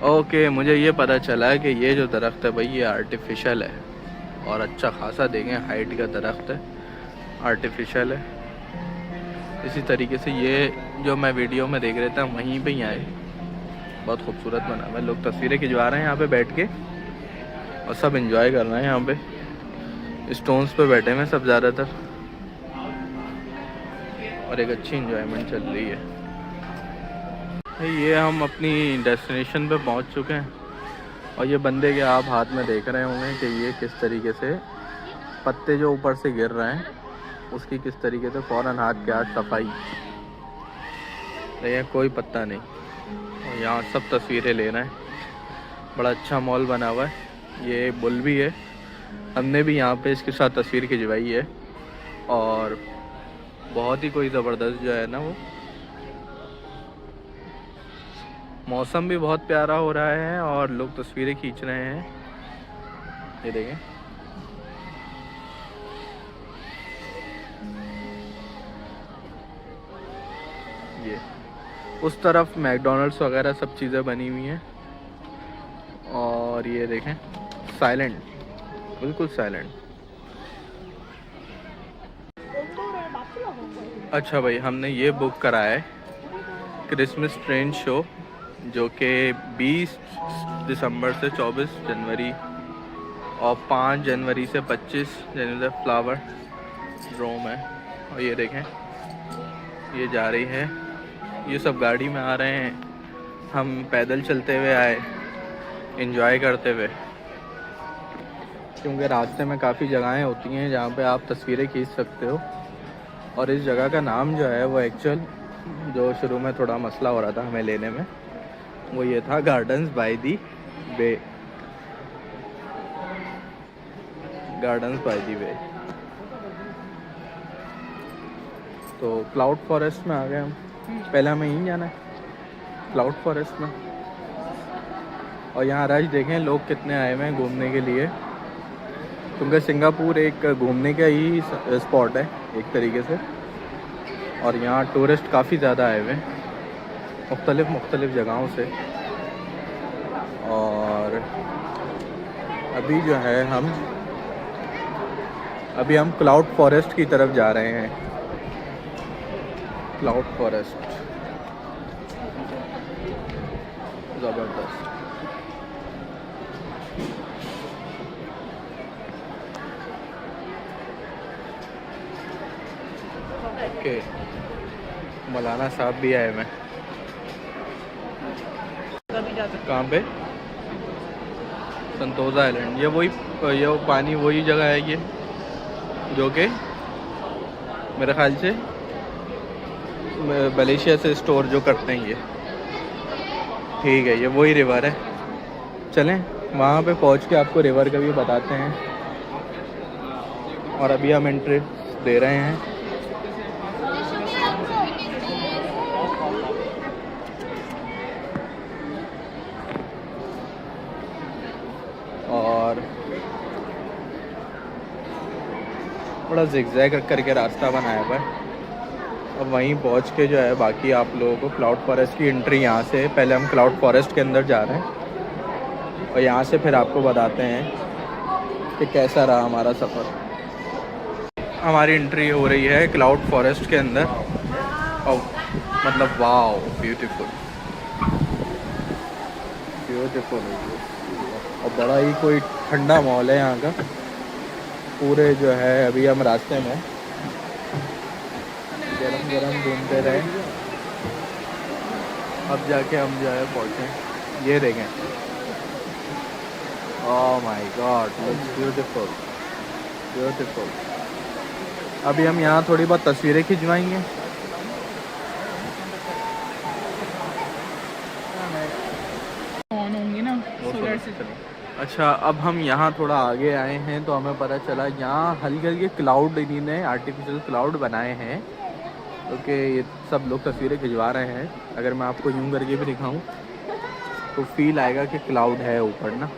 Okay, मुझे ये पता चला कि ये जो दरख्त है भाई ये आर्टिफिशियल है, और अच्छा खासा देखें हाइट का दरख्त है, आर्टिफिशियल है। इसी तरीके से ये जो मैं वीडियो में देख रहा था वहीं पे ही आए, बहुत खूबसूरत बना हुआ है। लोग तस्वीरें खिंचवा रहे हैं यहाँ पे बैठ के, और सब एंजॉय कर रहे हैं। यहाँ पे स्टोन्स पे बैठे हुए सब ज़्यादातर, और एक अच्छी इंजॉयमेंट चल रही है। ये हम अपनी डेस्टिनेशन पे पहुंच चुके हैं, और ये बंदे के आप हाथ में देख रहे होंगे कि ये किस तरीके से पत्ते जो ऊपर से गिर रहे हैं उसकी किस तरीके से फ़ौरन हाथ के हाथ सफाई। देखिए कोई पत्ता नहीं, और यहाँ सब तस्वीरें ले रहे हैं। बड़ा अच्छा मॉल बना हुआ है, ये बुल भी है, हमने भी यहाँ पे इसके साथ तस्वीर खिंचवाई है। और बहुत ही कोई ज़बरदस्त जो है ना, वो मौसम भी बहुत प्यारा हो रहा है और लोग तस्वीरें खींच रहे हैं। ये देखें, ये उस तरफ मैकडॉनल्ड्स वगैरह सब चीज़ें बनी हुई हैं, और ये देखें साइलेंट, बिल्कुल साइलेंट। अच्छा भाई, हमने ये बुक करा है क्रिसमस ट्रेन शो, जो कि 20 दिसंबर से 24 जनवरी और 5 जनवरी से 25 जनवरी फ्लावर ड्रोम है। और ये देखें, ये जा रही है, ये सब गाड़ी में आ रहे हैं, हम पैदल चलते हुए आए एंजॉय करते हुए, क्योंकि रास्ते में काफ़ी जगहें होती हैं जहाँ पे आप तस्वीरें खींच सकते हो। और इस जगह का नाम जो है वो एक्चुअल जो शुरू में थोड़ा मसला हो रहा था हमें लेने में, वो ये था gardens by the bay, gardens by the bay. तो क्लाउड फॉरेस्ट में आ गए हम, पहले हमें यहीं जाना है क्लाउड फॉरेस्ट में। और यहाँ रश देखें लोग कितने आए हुए हैं घूमने के लिए, क्योंकि सिंगापुर एक घूमने का ही स्पॉट है एक तरीके से, और यहाँ टूरिस्ट काफ़ी ज़्यादा आए हुए हैं मुख्तलिफ़ जगहों से। और अभी जो है अभी हम क्लाउड फॉरेस्ट की तरफ जा रहे हैं। क्लाउड फॉरेस्ट ज़बरदस्त। ओके, मौलाना साहब भी आए हैं। कहाँ पे? संतोजा आइलैंड। ये पानी वही जगह है ये, जो कि मेरे ख्याल से मलेशिया से स्टोर जो करते हैं ये, ठीक है, ये वही रिवर है। चलें वहाँ पे पहुँच के आपको रिवर का भी बताते हैं। और अभी हम एंट्री दे रहे हैं। और बड़ा जिगजैग करके रास्ता बनाया हुआ है। अब वहीं पहुंच के जो है बाकी आप लोगों को क्लाउड फॉरेस्ट की एंट्री यहाँ से, पहले हम क्लाउड फॉरेस्ट के अंदर जा रहे हैं और यहाँ से फिर आपको बताते हैं कि कैसा रहा हमारा सफ़र। हमारी एंट्री हो रही है क्लाउड फॉरेस्ट के अंदर, और मतलब वाओ, ब्यूटीफुल ब्यूटीफुल। और बड़ा ही कोई ठंडा माहौल है यहाँ का पूरे जो है। अभी हम रास्ते में गरम घूमते रहे, अब जाके हम जो है पहुँचे। ये देखें, oh my God, looks beautiful beautiful. अभी हम यहाँ थोड़ी बहुत तस्वीरें खिंचवाएंगे। ऑन होंगी ना सोलर से। अच्छा, अब हम यहाँ थोड़ा आगे आए हैं तो हमें पता चला यहाँ हल्के हल्के क्लाउड इन्होंने आर्टिफिशियल क्लाउड बनाए हैं, क्योंकि ये सब लोग तस्वीरें खिंचवा रहे हैं। अगर मैं आपको यूं करके भी दिखाऊं तो फील आएगा कि क्लाउड है ऊपर ना,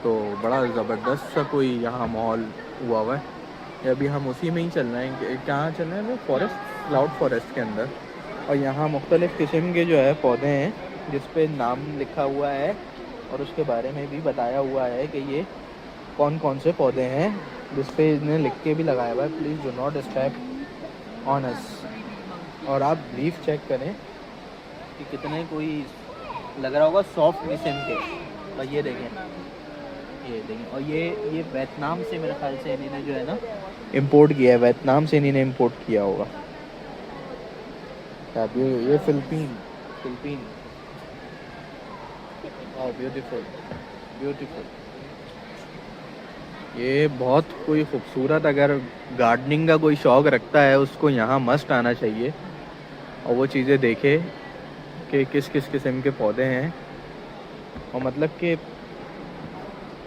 तो बड़ा ज़बरदस्त सा कोई यहाँ माहौल हुआ है। अभी हम उसी में ही चल रहे हैं, कहाँ चल रहे हैं वो फॉरेस्ट, क्लाउड फॉरेस्ट के अंदर। और यहाँ मुख्तलिफ़ किस्म के जो है पौधे हैं जिस पे नाम लिखा हुआ है और उसके बारे में भी बताया हुआ है कि ये कौन कौन से पौधे हैं, जिस पे इसने लिख के भी लगाया हुआ है, please do not step on us. और आप लीफ चेक करें कि कितने कोई लग रहा होगा सॉफ्ट किस्म के। और ये देखें, और ये वियतनाम से मेरे ख्याल से इन्होंने जो है ना इंपोर्ट किया है, वियतनाम से इन्होंने इंपोर्ट किया होगा। ये फिलिपीन। वाह, ब्यूटीफुल ब्यूटीफुल। ये बहुत कोई खूबसूरत, अगर गार्डनिंग का कोई शौक़ रखता है उसको यहाँ मस्ट आना चाहिए और वो चीज़ें देखे कि किस किस किस्म के पौधे हैं। और मतलब कि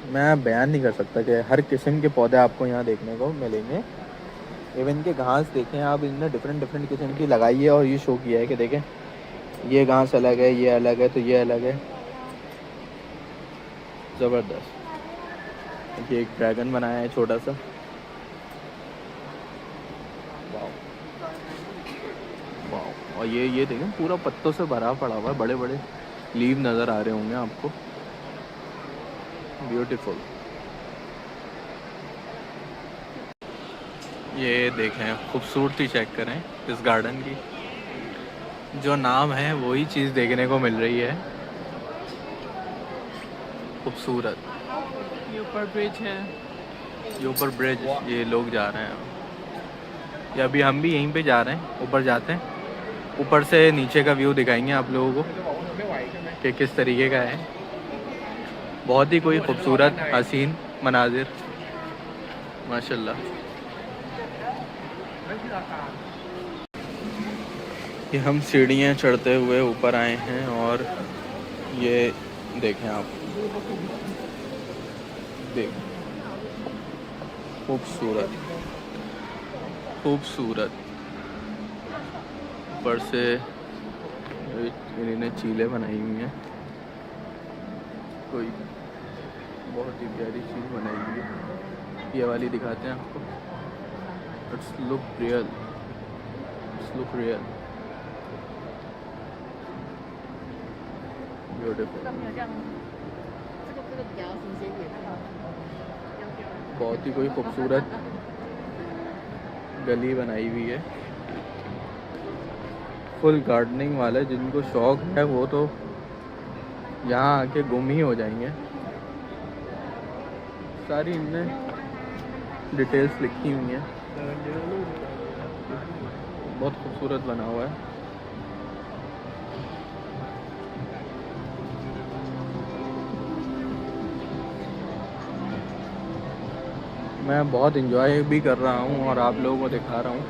मैं बयान नहीं कर सकता कि हर किस्म के पौधे आपको यहाँ देखने को मिलेंगे। इवन के घास देखें आप, इनने डिफरेंट किस्म की लगाई है और ये शो किया है कि देखें ये घास अलग है, ये अलग है, तो ये अलग है। ज़बरदस्त। ये एक ड्रैगन बनाया है छोटा सा। वाह वाह। और ये देखें पूरा पत्तों से भरा पड़ा हुआ है, बड़े बड़े लीव नज़र आ रहे होंगे आपको। ब्यूटीफुल। ये देखें, खूबसूरती चेक करें इस गार्डन की। जो नाम है वही चीज़ देखने को मिल रही है। खूबसूरत। ये ऊपर ब्रिज है। ये ऊपर ब्रिज, ये लोग जा रहे हैं या अभी हम भी यहीं पे जा रहे हैं, ऊपर जाते हैं। ऊपर से नीचे का व्यू दिखाएंगे आप लोगों को कि किस तरीके का है। बहुत ही कोई खूबसूरत हसीन मनाजिर, माशाल्लाह। ये हम सीढ़ियाँ चढ़ते हुए ऊपर आए हैं और ये देखें आप, देख खूबसूरत खूबसूरत। ऊपर से इन्होंने चीलें बनाई हुई हैं, कोई बहुत ही प्यारी चीज़ बनाई हुई है। ये वाली दिखाते हैं आपको। It's look real, beautiful. बहुत ही कोई खूबसूरत गली बनाई हुई है। फुल गार्डनिंग वाले जिनको शौक़ है वो तो यहाँ आके गुम ही हो जाएंगे। सारी इनमें डिटेल्स लिखी हुई हैं। बहुत खूबसूरत बना हुआ है। मैं बहुत इंजॉय भी कर रहा हूँ और आप लोगों को दिखा रहा हूँ,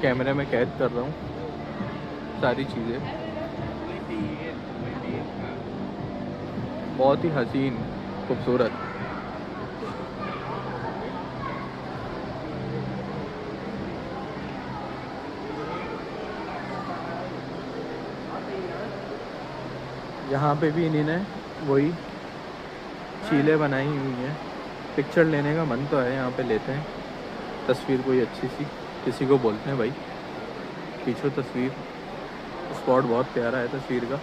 कैमरे में कैद कर रहा हूँ सारी चीज़ें। बहुत ही हसीन खूबसूरत। यहाँ पे भी इन्होंने वही चीलें बनाई हुई हैं। पिक्चर लेने का मन तो है, यहाँ पे लेते हैं तस्वीर कोई अच्छी सी, किसी को बोलते हैं भाई खींचो तस्वीर। स्पॉट बहुत प्यारा है तस्वीर का।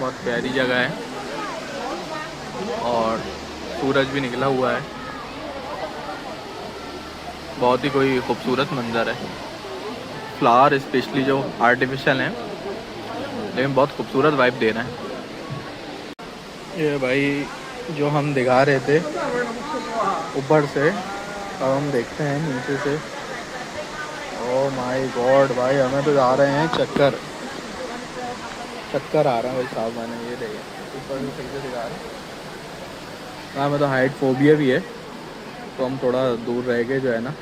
बहुत प्यारी जगह है और सूरज भी निकला हुआ है। बहुत ही कोई खूबसूरत मंजर है। फ्लावर स्पेशली जो आर्टिफिशियल हैं लेकिन बहुत खूबसूरत वाइब दे रहे हैं। ये भाई जो हम दिखा रहे थे ऊपर से, अब हम देखते हैं नीचे से। ओह माय गॉड भाई, हमें तो आ रहे हैं चक्कर आ रहा है भाई साहब। मैंने ये देखा ऊपर से सही से दिखा रहे हैं। हाँ, मैं तो हाइट फोबिया भी है तो हम थोड़ा दूर रह के जो है ना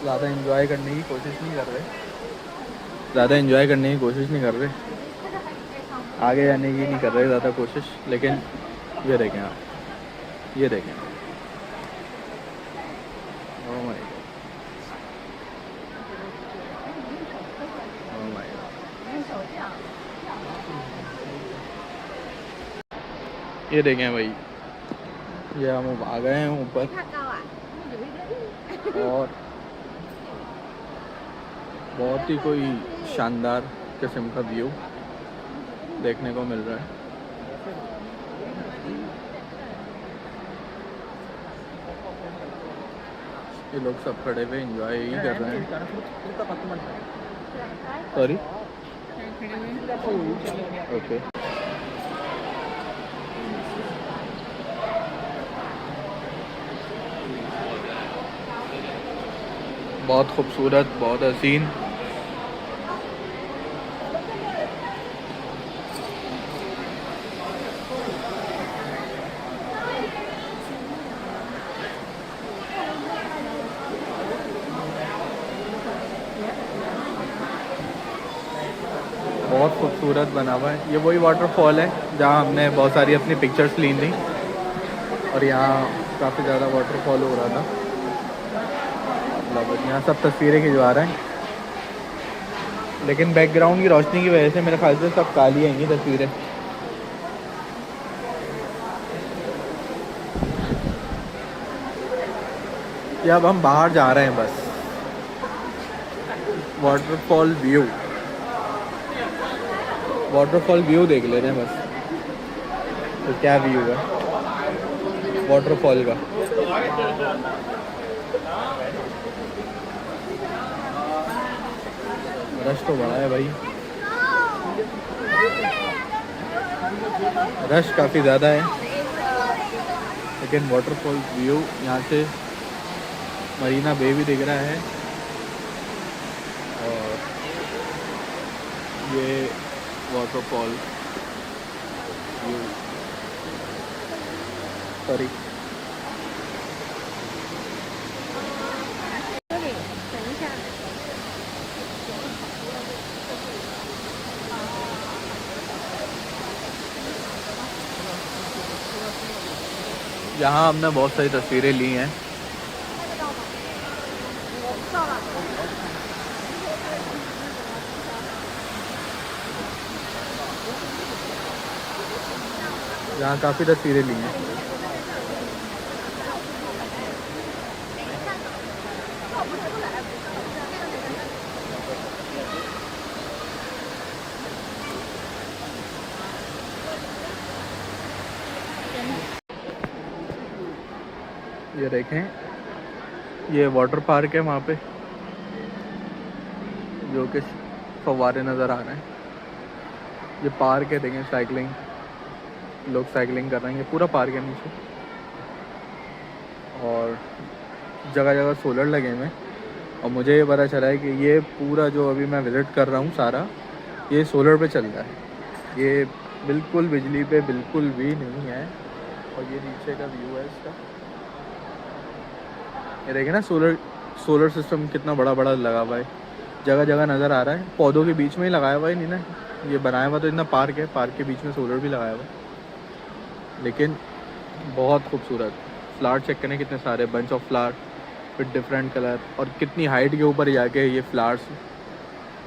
ज़्यादा एंजॉय करने की कोशिश नहीं कर रहे, आगे जाने की नहीं कर रहे ज़्यादा कोशिश। लेकिन ये देखें आप, ये देखें। Oh my God, oh my God. ये देखें भाई, ये हम आ गए हैं ऊपर और बहुत ही कोई शानदार किस्म का व्यू देखने को मिल रहा है। ये लोग सब खड़े हुए एंजॉय ही कर रहे हैं। Sorry, okay. बहुत खूबसूरत, बहुत हसीन। बहुत खूबसूरत बना हुआ है। ये वही वाटरफॉल है जहाँ हमने बहुत सारी अपनी पिक्चर्स ली थी और यहाँ काफ़ी ज़्यादा वाटरफॉल हो रहा था। मतलब यहाँ सब तस्वीरें खिंचवा रहे हैं, लेकिन बैकग्राउंड की रोशनी की वजह से मेरे ख्याल से सब काली आएंगी तस्वीरें। ये अब हम बाहर जा रहे हैं बस। वाटरफॉल व्यू देख ले रहे हैं बस। तो क्या व्यू है वाटरफॉल का। रश तो बड़ा है भाई, रश काफ़ी ज़्यादा है, लेकिन वाटरफॉल व्यू यहाँ से मरीना बे भी दिख रहा है। और ये वाटरफॉल व्यू, सॉरी, यहाँ हमने बहुत सारी तस्वीरें ली हैं। यहाँ काफ़ी तस्वीरें ली हैं। ये देखें, ये वाटर पार्क है वहाँ पे, जो कि फव्वारे नज़र आ रहे हैं। ये पार्क है, देखें साइकिलिंग, लोग साइकिलिंग कर रहे हैं। ये पूरा पार्क है नीचे, और जगह जगह सोलर लगे हुए हैं। और मुझे ये पता चला है कि ये पूरा जो अभी मैं विज़िट कर रहा हूँ सारा, ये सोलर पे चल रहा है। ये बिल्कुल बिजली पे बिल्कुल भी नहीं है। और ये नीचे का व्यू है इसका। ये देखें ना, सोलर सिस्टम कितना बड़ा बड़ा लगा हुआ है, जगह जगह नज़र आ रहा है। पौधों के बीच में ही लगाया हुआ है नहीं ना, ये बनाया हुआ तो इतना पार्क है, पार्क के बीच में सोलर भी लगाया हुआ है। लेकिन बहुत खूबसूरत फ्लावर, चेक करें कितने सारे bunch of flower with different colour, और कितनी हाइट के ऊपर जाके ये फ्लावर्स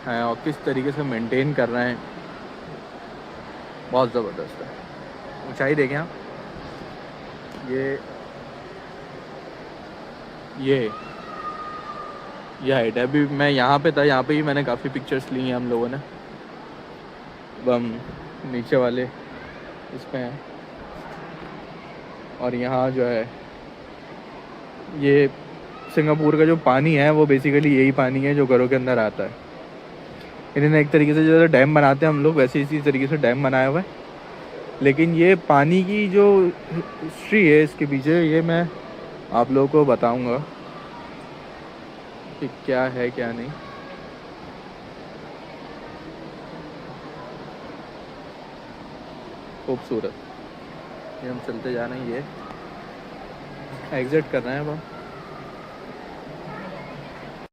हैं और किस तरीके से मेंटेन कर रहे हैं। बहुत ज़बरदस्त है। ऊंचाई देखें आप, ये हाइट है। अभी मैं यहाँ पे था, यहाँ पे ही मैंने काफ़ी पिक्चर्स ली हैं हम लोगों ने। अब हम नीचे वाले इस पे हैं, और यहाँ जो है ये सिंगापुर का जो पानी है वो बेसिकली यही पानी है जो घरों के अंदर आता है। इन्होंने एक तरीके से जो डैम बनाते हैं हम लोग, वैसे इसी तरीके से डैम बनाया हुआ है। लेकिन ये पानी की जो हिस्ट्री है इसके पीछे, ये मैं आप लोगों को बताऊंगा कि क्या है क्या नहीं। खूबसूरत। ये हम चलते जा रहे हैं, ये एग्जिट कर रहे हैं अब हम।